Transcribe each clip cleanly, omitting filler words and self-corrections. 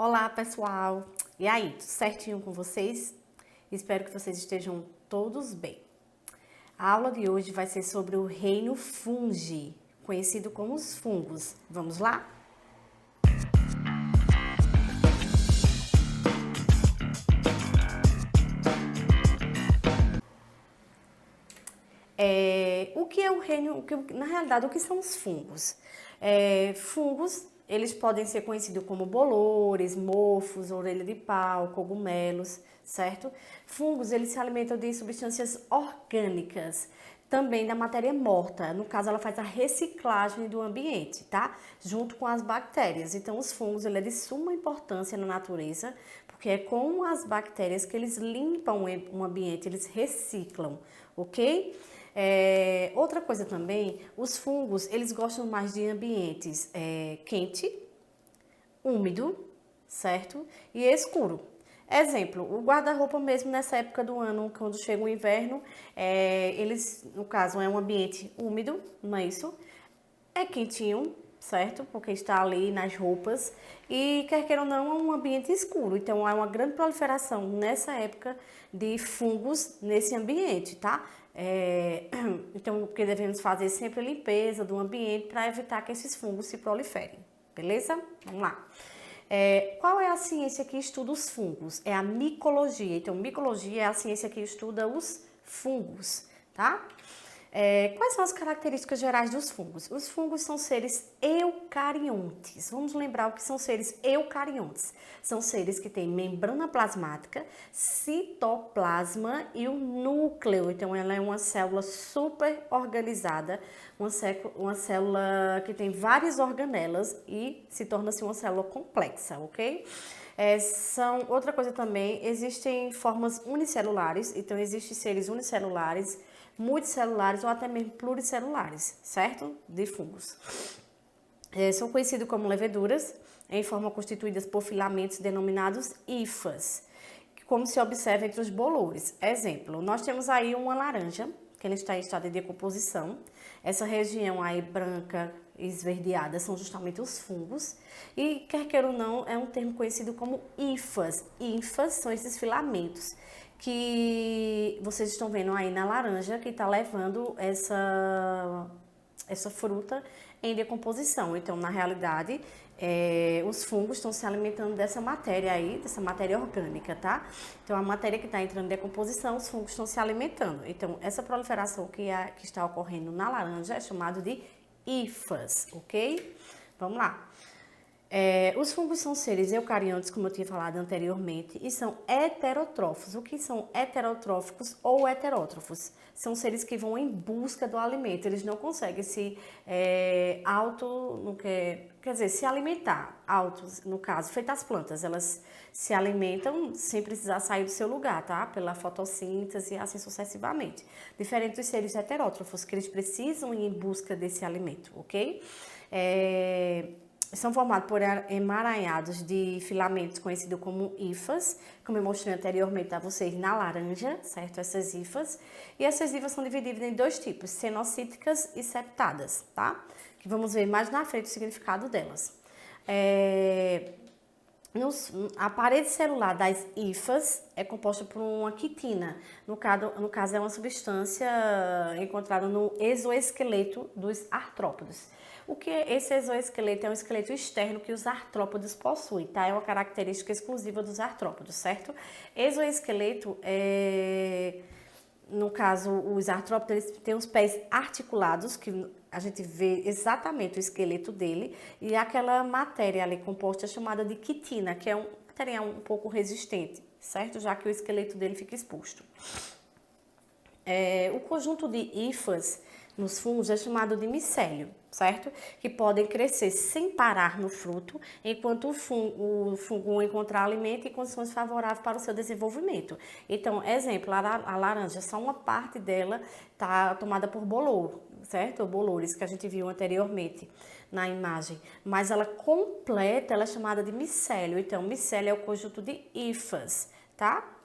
Olá, pessoal! E aí, tudo certinho com vocês? Espero que vocês estejam todos bem. A aula de hoje vai ser sobre o reino fungi, conhecido como os fungos. Vamos lá? O que é o reino, na realidade, o que são os fungos? Fungos, eles podem ser conhecidos como bolores, mofos, orelha de pau, cogumelos, certo? Fungos, eles se alimentam de substâncias orgânicas, também da matéria morta. No caso, ela faz a reciclagem do ambiente, tá? Junto com as bactérias. Então, os fungos, ele é de suma importância na natureza, porque é com as bactérias que eles limpam o ambiente, eles reciclam, ok? Outra coisa também, os fungos, eles gostam mais de ambientes quente, úmido, certo? E escuro. Exemplo, o guarda-roupa mesmo nessa época do ano, quando chega o inverno, eles, no caso, é um ambiente úmido, não é isso? É quentinho, certo? Porque está ali nas roupas e, quer queira ou não, é um ambiente escuro. Então, há uma grande proliferação nessa época de fungos nesse ambiente, tá? Então, o que devemos fazer é sempre a limpeza do ambiente para evitar que esses fungos se proliferem, beleza? Vamos lá. Qual é a ciência que estuda os fungos? É a micologia. Então, micologia é a ciência que estuda os fungos, tá? Quais são as características gerais dos fungos? Os fungos são seres eucariontes. Vamos lembrar o que são seres eucariontes. São seres que têm membrana plasmática, citoplasma e o núcleo. Então, ela é uma célula super organizada, uma célula que tem várias organelas e se torna-se uma célula complexa, ok? Outra coisa também, existem formas unicelulares, então existem seres unicelulares, multicelulares ou até mesmo pluricelulares, certo? De fungos. São conhecidos como leveduras, em forma constituídas por filamentos denominados hifas, como se observa entre os bolores. Exemplo, nós temos aí uma laranja, que ela está em estado de decomposição. Essa região aí branca e esverdeada são justamente os fungos. E, quer queira ou não, é um termo conhecido como hifas. Hifas são esses filamentos que vocês estão vendo aí na laranja, que está levando essa fruta em decomposição. Então, na realidade, os fungos estão se alimentando dessa matéria aí, dessa matéria orgânica, tá? Então, a matéria que está entrando em decomposição, os fungos estão se alimentando. Então, essa proliferação que está ocorrendo na laranja é chamado de hifas, ok? Vamos lá. Os fungos são seres eucariontes, como eu tinha falado anteriormente, e são heterotrófos. O que são heterotróficos ou heterótrofos? São seres que vão em busca do alimento. Eles não conseguem se se alimentar, no caso, feito as plantas. Elas se alimentam sem precisar sair do seu lugar, tá? Pela fotossíntese e assim sucessivamente. Diferente dos seres heterótrofos, que eles precisam ir em busca desse alimento, ok? São formados por emaranhados de filamentos conhecidos como hifas, como eu mostrei anteriormente a vocês na laranja, certo? Essas hifas. E essas hifas são divididas em dois tipos, cenocíticas e septadas, tá? Que vamos ver mais na frente o significado delas. A parede celular das hifas é composta por uma quitina. No caso, é uma substância encontrada no exoesqueleto dos artrópodes. O que é esse exoesqueleto? É um esqueleto externo que os artrópodes possuem, tá? É uma característica exclusiva dos artrópodes, certo? Exoesqueleto no caso, os artrópodes, eles têm os pés articulados, que a gente vê exatamente o esqueleto dele, e aquela matéria ali composta é chamada de quitina, que é um material um pouco resistente, certo? Já que o esqueleto dele fica exposto. O conjunto de hifas nos fungos é chamado de micélio, certo? Que podem crescer sem parar no fruto, enquanto o fungo encontrar alimento e condições favoráveis para o seu desenvolvimento. Então, exemplo, a laranja, só uma parte dela está tomada por bolor, certo? Ou bolores, que a gente viu anteriormente na imagem. Mas ela completa, ela é chamada de micélio. Então, micélio é o conjunto de hifas, tá?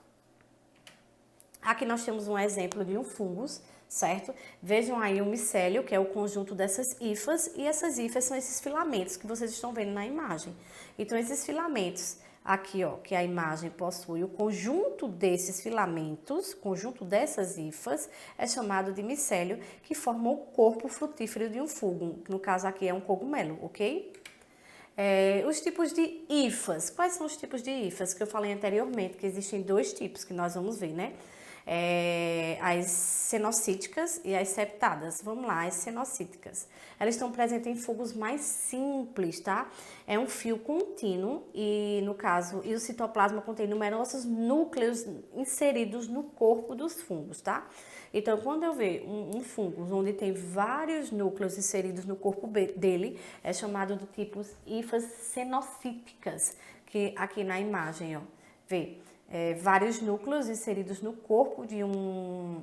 Aqui nós temos um exemplo de um fungo, certo? Vejam aí o micélio, que é o conjunto dessas hifas, e essas hifas são esses filamentos que vocês estão vendo na imagem. Então, esses filamentos aqui, ó, que a imagem possui, o conjunto desses filamentos, conjunto dessas hifas, é chamado de micélio, que forma o corpo frutífero de um fungo, que no caso aqui é um cogumelo, ok? Os tipos de hifas. Quais são os tipos de hifas que eu falei anteriormente? Que existem dois tipos que nós vamos ver, né? As cenocíticas e as septadas. Vamos lá, as cenocíticas. Elas estão presentes em fungos mais simples, tá? É um fio contínuo e, no caso, e o citoplasma contém numerosos núcleos inseridos no corpo dos fungos, tá? Então, quando eu ver um fungo onde tem vários núcleos inseridos no corpo dele, é chamado de tipos hifas cenocíticas, que aqui na imagem, ó, vê vários núcleos inseridos no corpo de um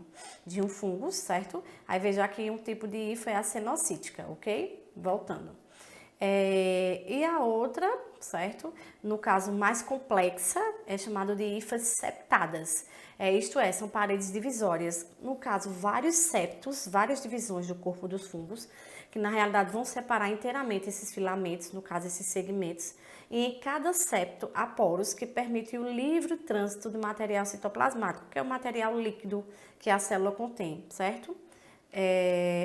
fungo, certo? Aí veja aqui um tipo de hifa é a cenocítica, ok? Voltando. E a outra, certo? No caso mais complexa, é chamado de hifas septadas. Isto é, são paredes divisórias. No caso, vários septos, várias divisões do corpo dos fungos, que na realidade vão separar inteiramente esses filamentos, no caso, esses segmentos. E em cada septo há poros que permitem o livre trânsito de material citoplasmático, que é o material líquido que a célula contém, certo?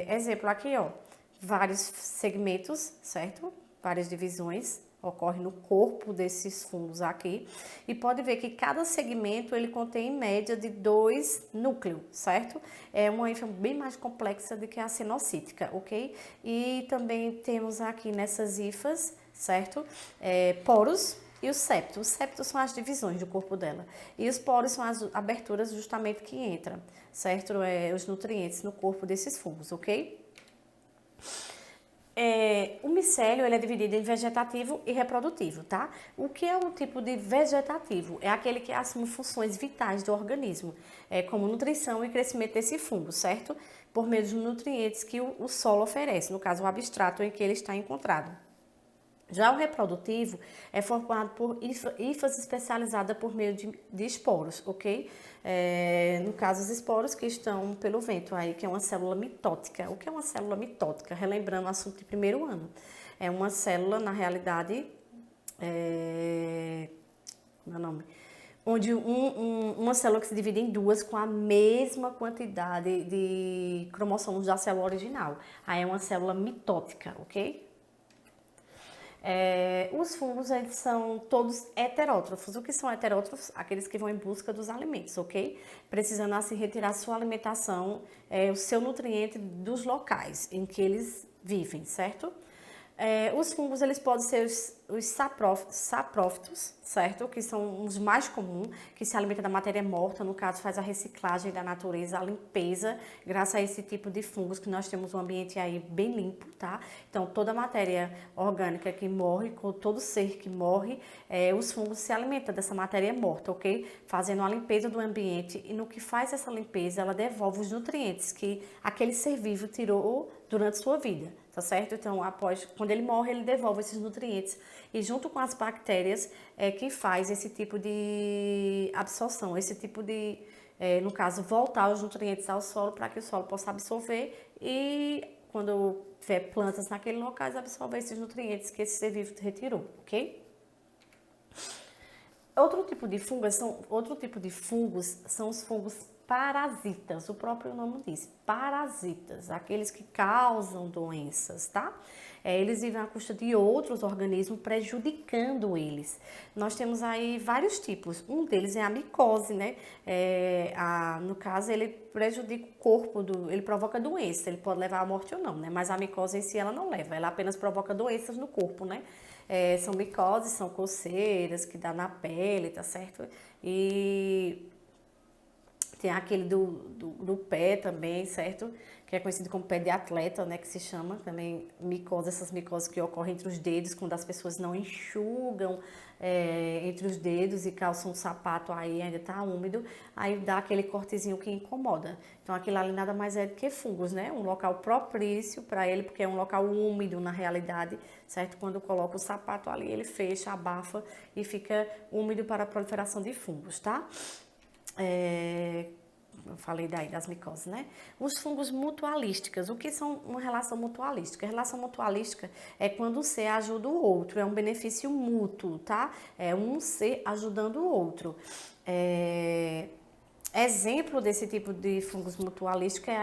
Exemplo aqui, ó, vários segmentos, certo? Várias divisões ocorrem no corpo desses fungos aqui. E pode ver que cada segmento ele contém em média de 2 núcleos, certo? É uma hifa bem mais complexa do que a cenocítica, ok? E também temos aqui nessas hifas, certo? Poros e os septos. Os septos são as divisões do corpo dela. E os poros são as aberturas justamente que entram, certo? Os nutrientes no corpo desses fungos, ok? O micélio ele é dividido em vegetativo e reprodutivo, tá? O que é um tipo de vegetativo? É aquele que assume funções vitais do organismo, como nutrição e crescimento desse fungo, certo? Por meio dos nutrientes que o solo oferece, no caso o abstrato em que ele está encontrado. Já o reprodutivo é formado por hifas especializadas por meio de esporos, ok? No caso, os esporos que estão pelo vento aí, que é uma célula mitótica. O que é uma célula mitótica? Relembrando o assunto de primeiro ano. É uma célula, na realidade, como é o nome? Onde uma célula que se divide em duas com a mesma quantidade de cromossomos da célula original. Aí é uma célula mitótica, ok? Os fungos, eles são todos heterótrofos. O que são heterótrofos? Aqueles que vão em busca dos alimentos, ok? Precisando assim retirar sua alimentação, o seu nutriente dos locais em que eles vivem, certo? Os fungos, eles podem ser os saprófitos, certo? Que são os mais comuns, que se alimentam da matéria morta, no caso faz a reciclagem da natureza, a limpeza, graças a esse tipo de fungos que nós temos um ambiente aí bem limpo, tá? Então, toda a matéria orgânica que morre, com todo ser que morre, os fungos se alimentam dessa matéria morta, ok? Fazendo a limpeza do ambiente e no que faz essa limpeza, ela devolve os nutrientes que aquele ser vivo tirou durante sua vida, tá certo? Então, quando ele morre, ele devolve esses nutrientes e junto com as bactérias que faz esse tipo de absorção, esse tipo de, no caso, voltar os nutrientes ao solo para que o solo possa absorver e quando tiver plantas naquele local, absorver esses nutrientes que esse ser vivo retirou, ok? Outro tipo de fungos são os fungos parasitas, o próprio nome diz, parasitas, aqueles que causam doenças, tá? Eles vivem à custa de outros organismos, prejudicando eles. Nós temos aí vários tipos, um deles é a micose, né? No caso, ele prejudica o corpo, ele provoca doença, ele pode levar à morte ou não, né? Mas a micose em si, ela não leva, ela apenas provoca doenças no corpo, né? São micoses, são coceiras que dá na pele, tá certo? E tem aquele do pé também, certo? Que é conhecido como pé de atleta, né? Que se chama também micose, essas micoses que ocorrem entre os dedos, quando as pessoas não enxugam entre os dedos e calçam um sapato aí, ainda tá úmido, aí dá aquele cortezinho que incomoda. Então aquilo ali nada mais é do que fungos, né? Um local propício para ele, porque é um local úmido na realidade, certo? Quando coloca o sapato ali, ele fecha, abafa e fica úmido para a proliferação de fungos, tá? Eu falei daí das micoses, né? Os fungos mutualísticas. O que são uma relação mutualística? A relação mutualística é quando um ser ajuda o outro, é um benefício mútuo, tá? É um ser ajudando o outro. Exemplo desse tipo de fungos mutualísticos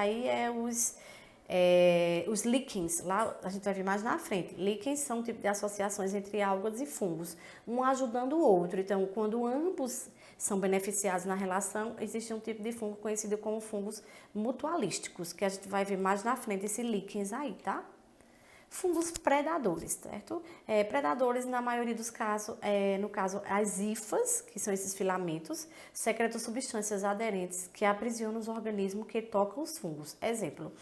os líquens. Lá a gente vai ver mais na frente. Líquens são um tipo de associações entre algas e fungos, um ajudando o outro. Então, quando ambos são beneficiados na relação, existe um tipo de fungo conhecido como fungos mutualísticos, que a gente vai ver mais na frente, esse líquens aí, tá? Fungos predadores, certo? Predadores, na maioria dos casos, no caso, as hifas, que são esses filamentos, secretam substâncias aderentes que aprisionam os organismos que tocam os fungos. Exemplo,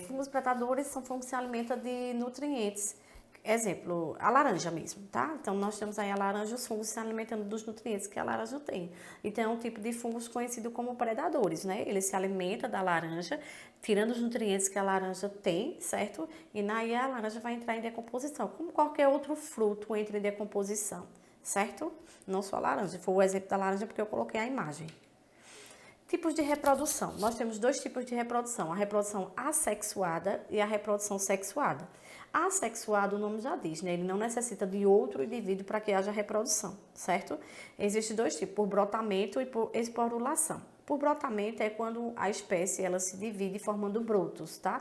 fungos predadores são fungos que se alimentam de nutrientes. Exemplo, a laranja mesmo, tá? Então, nós temos aí a laranja, os fungos se alimentando dos nutrientes que a laranja tem. Então, é um tipo de fungos conhecido como predadores, né? Ele se alimenta da laranja, tirando os nutrientes que a laranja tem, certo? E aí a laranja vai entrar em decomposição, como qualquer outro fruto entra em decomposição, certo? Não só a laranja, foi o exemplo da laranja porque eu coloquei a imagem. Tipos de reprodução. Nós temos dois tipos de reprodução, a reprodução assexuada e a reprodução sexuada. Assexuado, o nome já diz, né? Ele não necessita de outro indivíduo para que haja reprodução, certo? Existem dois tipos, por brotamento e por esporulação. Por brotamento é quando a espécie ela se divide formando brotos, tá?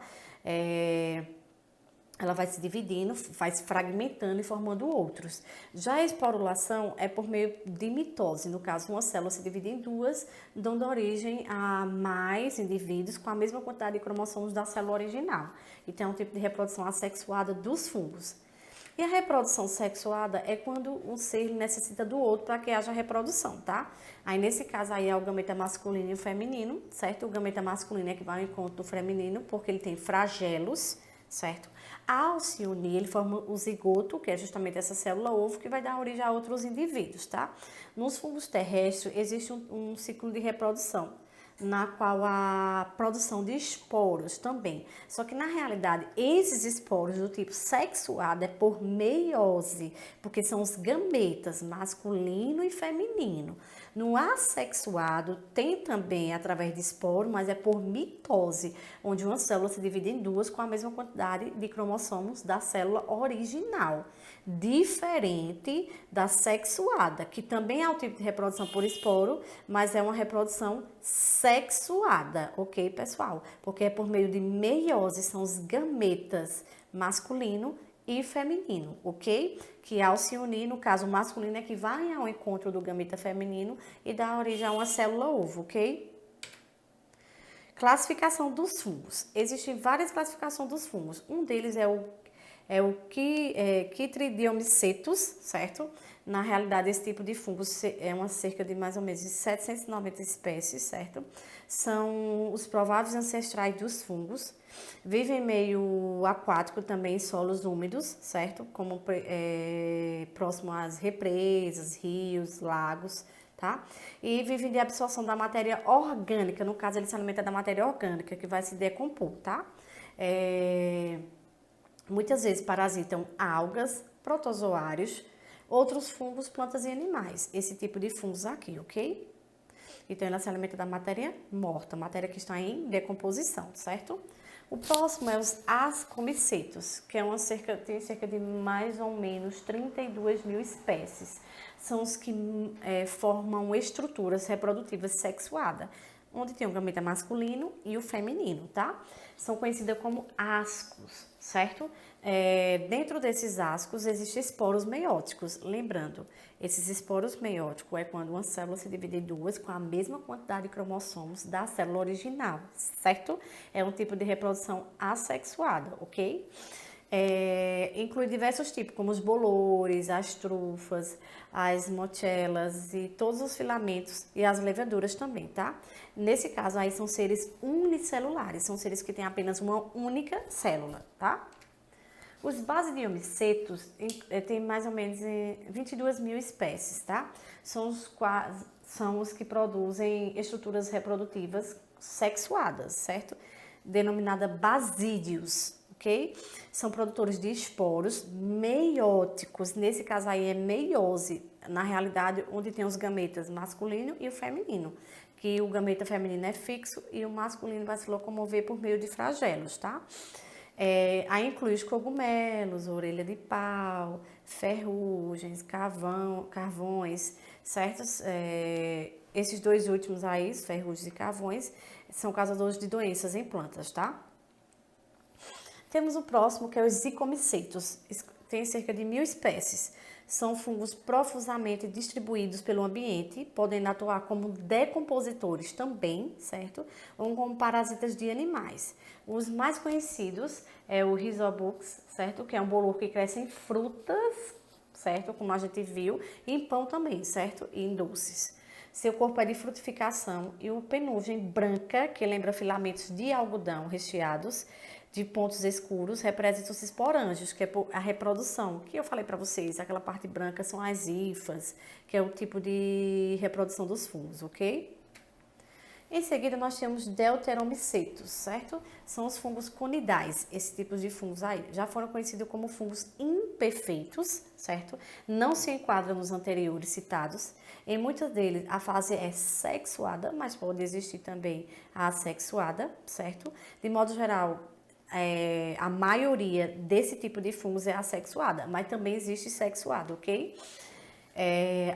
Ela vai se dividindo, vai se fragmentando e formando outros. Já a esporulação é por meio de mitose. No caso, uma célula se divide em duas, dando origem a mais indivíduos com a mesma quantidade de cromossomos da célula original. Então, é um tipo de reprodução assexuada dos fungos. E a reprodução sexuada é quando um ser necessita do outro para que haja reprodução, tá? Aí, nesse caso, aí é o gameta masculino e o feminino, certo? O gameta masculino é que vai ao encontro do feminino, porque ele tem flagelos, certo? Ao se unir, ele forma o zigoto, que é justamente essa célula ovo, que vai dar origem a outros indivíduos, tá? Nos fungos terrestres, existe um ciclo de reprodução, na qual a produção de esporos também. Só que, na realidade, esses esporos do tipo sexuado é por meiose, porque são os gametas masculino e feminino. No assexuado, tem também através de esporo, mas é por mitose, onde uma célula se divide em duas com a mesma quantidade de cromossomos da célula original. Diferente da sexuada, que também é um tipo de reprodução por esporo, mas é uma reprodução sexuada, ok, pessoal? Porque é por meio de meiose, são os gametas masculino e feminino, ok? Que ao se unir, no caso, o masculino é que vai ao encontro do gameta feminino e dá origem a uma célula ovo, ok? Classificação dos fungos. Existem várias classificações dos fungos. Um deles é o Chytridiomycetus, certo? Na realidade, esse tipo de fungo é uma cerca de mais ou menos 790 espécies, certo? São os prováveis ancestrais dos fungos. Vivem em meio aquático também, em solos úmidos, certo? Como próximo às represas, rios, lagos, tá? E vivem de absorção da matéria orgânica. No caso, ele se alimenta da matéria orgânica, que vai se decompor, tá? Muitas vezes parasitam algas, protozoários, outros fungos, plantas e animais. Esse tipo de fungos aqui, ok? Então, ela se alimenta da matéria morta, matéria que está em decomposição, certo? O próximo é os ascomicetos, que tem cerca de mais ou menos 32 mil espécies. São os que formam estruturas reprodutivas sexuadas, onde tem o gameta masculino e o feminino, tá? São conhecidas como ascos, certo? Dentro desses ascos existem esporos meióticos. Lembrando, esses esporos meióticos é quando uma célula se divide em duas com a mesma quantidade de cromossomos da célula original, certo? É um tipo de reprodução assexuada, ok? Inclui diversos tipos, como os bolores, as trufas, as mochelas e todos os filamentos e as levaduras também, tá? Nesse caso aí são seres unicelulares, são seres que têm apenas uma única célula, tá? Os basidiomicetos têm mais ou menos 22 mil espécies, tá? São os que produzem estruturas reprodutivas sexuadas, certo? Denominada basídeos, ok? São produtores de esporos meióticos, nesse caso aí é meiose, na realidade onde tem os gametas masculino e o feminino, que o gameta feminino é fixo e o masculino vai se locomover por meio de flagelos, tá? Aí inclui os cogumelos, orelha de pau, ferrugens, carvões, certos? Esses dois últimos aí, ferrugens e carvões, são causadores de doenças em plantas, tá? Temos o próximo, que é os zicomicetos. Tem cerca de 1000 espécies. São fungos profusamente distribuídos pelo ambiente, podem atuar como decompositores também, certo? Ou como parasitas de animais. Os mais conhecidos é o Rhizobux, certo? Que é um bolor que cresce em frutas, certo? Como a gente viu, e em pão também, certo? E em doces. Seu corpo é de frutificação e o penugem branca, que lembra filamentos de algodão recheados, de pontos escuros, representam os esporângios, que é a reprodução, que eu falei para vocês, aquela parte branca são as hifas, que é o tipo de reprodução dos fungos, ok? Em seguida, nós temos deuteromicetos, certo? São os fungos conidais, esse tipo de fungos aí. Já foram conhecidos como fungos imperfeitos, certo? Não se enquadram nos anteriores citados. Em muitos deles, a fase é sexuada, mas pode existir também a assexuada, certo? De modo geral, a maioria desse tipo de fungos é assexuada, mas também existe sexuada, ok?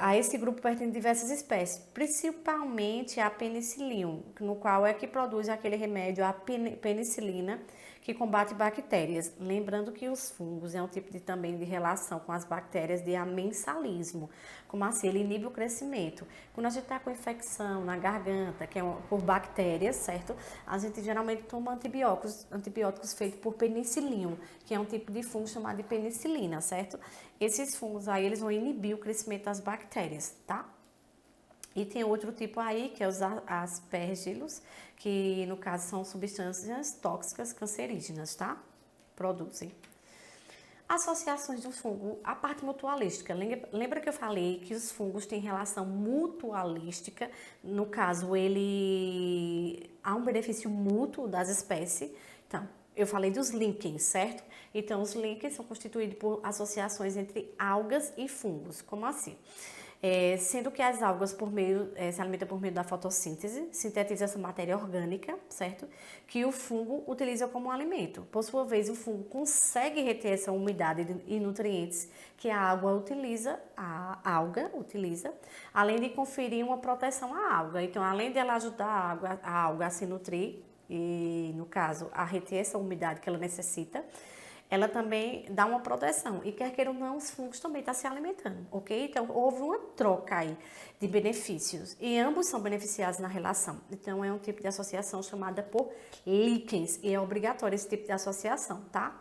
A esse grupo pertencem diversas espécies, principalmente a penicillium, no qual é que produz aquele remédio, a penicilina, que combate bactérias. Lembrando que os fungos é um tipo também de relação com as bactérias de amensalismo. Como assim? Ele inibe o crescimento. Quando a gente está com infecção na garganta, que é por bactérias, certo? A gente geralmente toma antibióticos feitos por penicillium, que é um tipo de fungo chamado de penicilina, certo? Esses fungos aí, eles vão inibir o crescimento das bactérias, tá? E tem outro tipo aí, que é os aspergilos, que no caso são substâncias tóxicas cancerígenas, tá? Produzem. Associações do fungo, a parte mutualística. Lembra que eu falei que os fungos têm relação mutualística? No caso, há um benefício mútuo das espécies. Então, eu falei dos líquens, certo? Então, os líquens são constituídos por associações entre algas e fungos. Como assim? Sendo que as algas se alimentam por meio da fotossíntese, sintetizam essa matéria orgânica, certo? Que o fungo utiliza como alimento. Por sua vez, o fungo consegue reter essa umidade e nutrientes que a alga utiliza, além de conferir uma proteção à alga. Então, além de ela ajudar a alga a se nutrir, e no caso, a reter essa umidade que ela necessita, ela também dá uma proteção. E quer queira ou não, os fungos também estão se alimentando, ok? Então, houve uma troca aí de benefícios. E ambos são beneficiados na relação. Então, é um tipo de associação chamada por líquens. E é obrigatório esse tipo de associação, tá?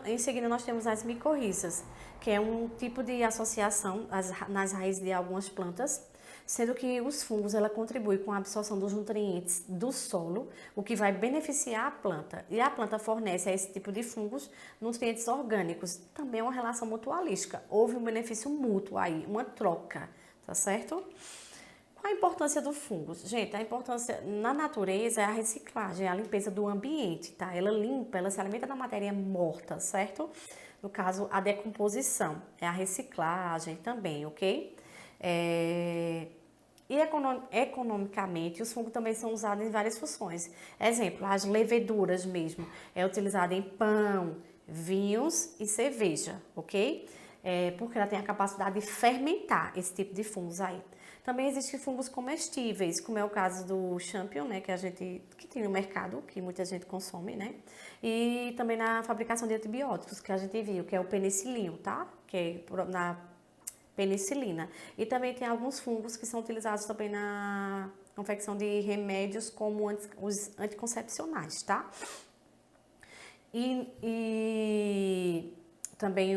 Em seguida, nós temos as micorrizas, que é um tipo de associação nas raízes de algumas plantas, sendo que os fungos ela contribuem com a absorção dos nutrientes do solo, o que vai beneficiar a planta. E a planta fornece a esse tipo de fungos nutrientes orgânicos. Também é uma relação mutualística. Houve um benefício mútuo aí, uma troca, tá certo? Qual a importância do fungo? Gente, a importância na natureza é a reciclagem, é a limpeza do ambiente, tá? Ela limpa, ela se alimenta da matéria morta, certo? No caso, a decomposição, é a reciclagem também, ok? E economicamente, os fungos também são usados em várias funções. Exemplo, as leveduras mesmo, é utilizada em pão, vinhos e cerveja, ok? Porque ela tem a capacidade de fermentar esse tipo de fungos aí. Também existem fungos comestíveis, como é o caso do champignon, né, que tem no mercado, que muita gente consome, né? E também na fabricação de antibióticos, que a gente viu, que é o penicillinho, tá? Que é na penicilina. E também tem alguns fungos que são utilizados também na confecção de remédios como os anticoncepcionais, tá? E também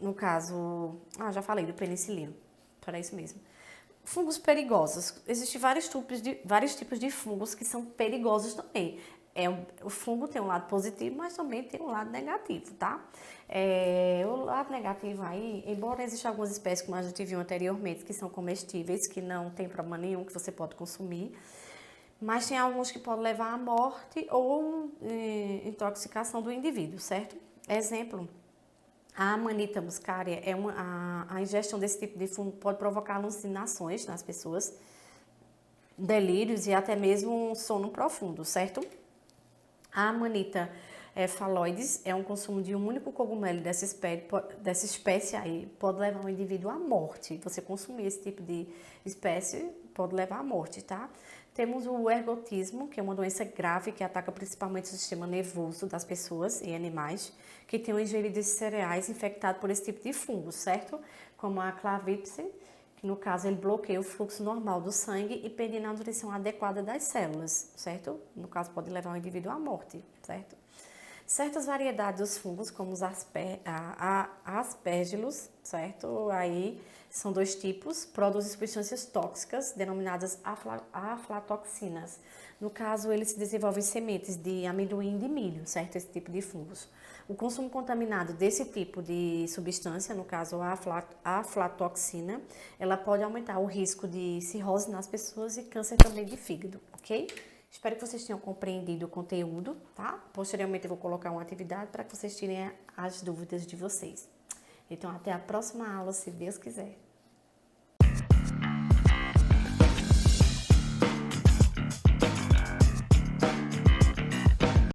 no caso, já falei do penicilino, para isso mesmo. Fungos perigosos. Existem vários tipos de fungos que são perigosos também. O fungo tem um lado positivo, mas também tem um lado negativo, tá? O lado negativo aí, embora existam algumas espécies, como a gente viu anteriormente, que são comestíveis, que não tem problema nenhum, que você pode consumir, Mas tem alguns que podem levar à morte ou intoxicação do indivíduo, certo? Exemplo, a Amanita muscaria, a ingestão desse tipo de fungo pode provocar alucinações nas pessoas, delírios e até mesmo um sono profundo, certo? A Amanita phalloides é um consumo de um único cogumelo dessa espécie aí pode levar um indivíduo à morte. Você consumir esse tipo de espécie pode levar à morte, tá? Temos o ergotismo, que é uma doença grave que ataca principalmente o sistema nervoso das pessoas e animais que tenham ingerido esses cereais infectados por esse tipo de fungo, certo? Como a clavipse, que no caso ele bloqueia o fluxo normal do sangue e pede a nutrição adequada das células, certo? No caso pode levar o indivíduo à morte, certo? Certas variedades dos fungos, como os aspergillus, certo? Aí são dois tipos, produzem substâncias tóxicas denominadas aflatoxinas. No caso, eles se desenvolvem em sementes de amendoim e de milho, certo? Esse tipo de fungos. O consumo contaminado desse tipo de substância, no caso a aflatoxina, ela pode aumentar o risco de cirrose nas pessoas e câncer também de fígado, ok? Espero que vocês tenham compreendido o conteúdo, tá? Posteriormente eu vou colocar uma atividade para que vocês tirem as dúvidas de vocês. Então, até a próxima aula, se Deus quiser.